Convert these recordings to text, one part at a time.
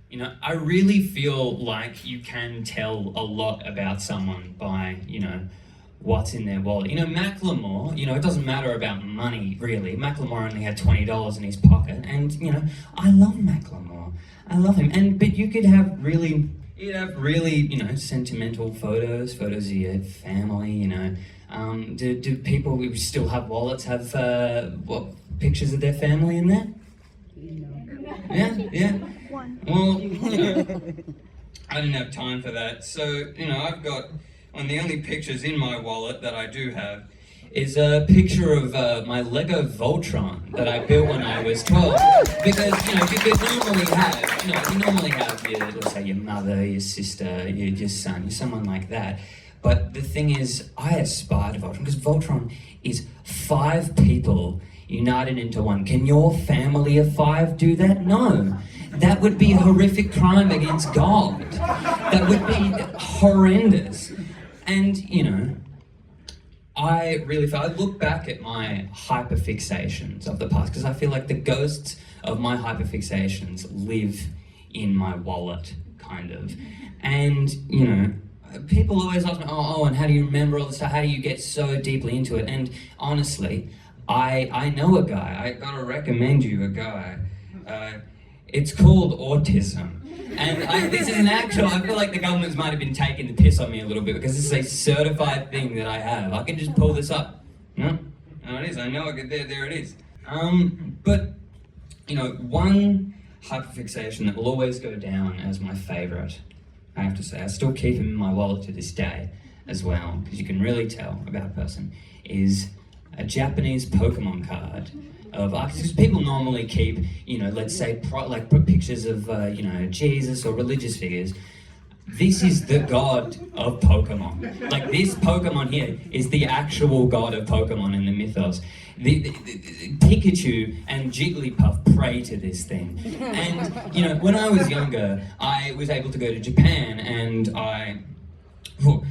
You know, I really feel like you can tell a lot about someone by, what's in their wallet. Macklemore, it doesn't matter about money, really. Macklemore only had $20 in his pocket, and, I love Macklemore. I love him. But you could have really, sentimental photos of your family, do people who still have wallets have, pictures of their family in there? Yeah. Well, I didn't have time for that. So, I've got one of the only pictures in my wallet that I do have is a picture of my Lego Voltron that I built when I was 12. Because, you normally have your, let's say, your mother, your sister, your son, someone like that. But the thing is, I aspire to Voltron because Voltron is 5 people united into one. Can your family of 5 do that? No. That would be a horrific crime against God. That would be horrendous. And, I look back at my hyperfixations of the past because I feel like the ghosts of my hyperfixations live in my wallet, kind of. And, people always ask me, Owen, how do you remember all this stuff? How do you get so deeply into it? And honestly, I know a guy. I gotta recommend you a guy. It's called autism. And this is an actual, I feel like the governments might have been taking the piss on me a little bit because this is a certified thing that I have. I can just pull this up. No, it is. I know there it is. But, one hyperfixation that will always go down as my favorite, I have to say, I still keep him in my wallet to this day as well, because you can really tell about a person, is a Japanese Pokemon card of because people normally keep, let's say, put pictures of, Jesus or religious figures. This is the god of Pokemon. Like, this Pokemon here is the actual god of Pokemon in the mythos. The Pikachu and Jigglypuff pray to this thing. And, when I was younger, I was able to go to Japan and I was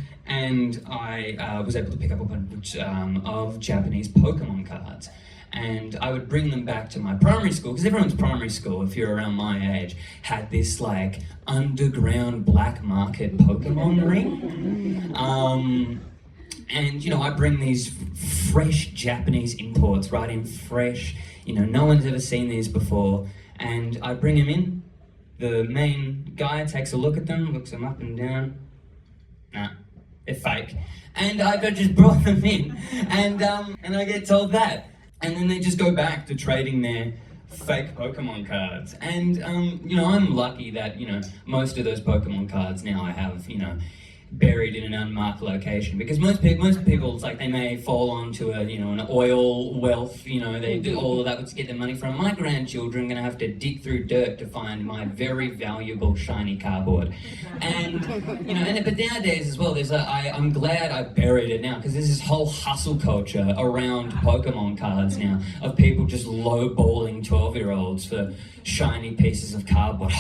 able to pick up a bunch of Japanese Pokemon cards. And I would bring them back to my primary school, because everyone's primary school, if you're around my age, had this like underground black market Pokemon ring. And I bring these fresh Japanese imports right in, fresh, no one's ever seen these before, and I bring them in. The main guy takes a look at them, looks them up and down. Nah, they're fake. And I just brought them in, and I get told that. And then they just go back to trading their fake Pokemon cards. And, I'm lucky that, most of those Pokemon cards now I have, buried in an unmarked location. Because most people, it's like they may fall onto an oil wealth, they do all of that to get their money from. My grandchildren are going to have to dig through dirt to find my very valuable shiny cardboard. And, but nowadays as well, I'm glad I buried it now, because there's this whole hustle culture around Pokemon cards now, of people just lowballing 12-year-olds for shiny pieces of cardboard.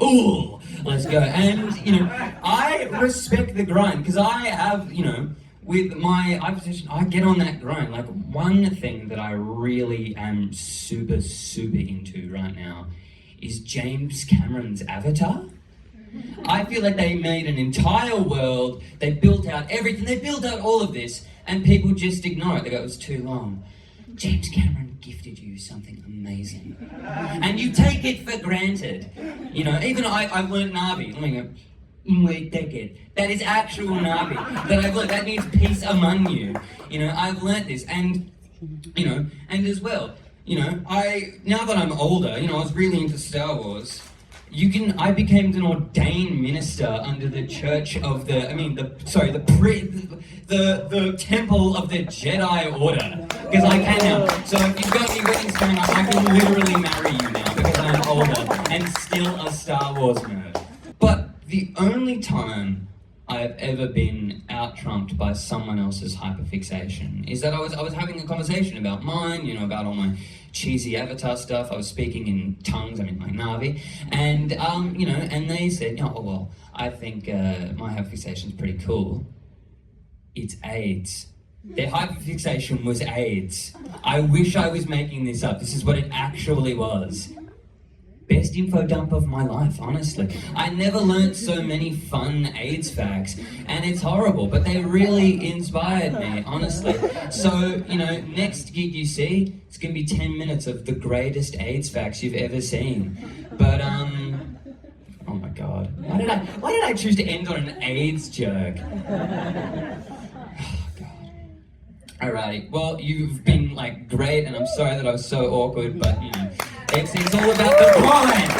Ooh, let's go. And, I respect the grind, because I have, with my position, I get on that grind. Like, one thing that I really am super, super into right now is James Cameron's Avatar. I feel like they made an entire world, they built out everything, they built out all of this, and people just ignore it. They go, it was too long. James Cameron gifted you something amazing. And you take it for granted. Even I learned Navi. That is actual Navi. That I've learned. That means peace among you. I've learnt this. And, and as well, now that I'm older, I was really into Star Wars. I became an ordained minister under the Church of the Temple of the Jedi Order. Because I can now. So if you've got any weddings coming up, I can literally marry you now because I'm older and still a Star Wars nerd. But the only time I've ever been out-trumped by someone else's hyperfixation is that I was having a conversation about mine, about all my cheesy Avatar stuff. I was speaking in tongues, like Navi, and and they said, I think my hyperfixation is pretty cool. It's AIDS. Their hyperfixation was AIDS. I wish I was making this up. This is what it actually was. Best info dump of my life, honestly. I never learnt so many fun AIDS facts, and it's horrible, but they really inspired me, honestly. So, next gig you see, it's gonna be 10 minutes of the greatest AIDS facts you've ever seen. But, oh my God. Why did I choose to end on an AIDS joke? Oh God. Alrighty, well, you've been, great, and I'm sorry that I was so awkward, but, it's all about the grind!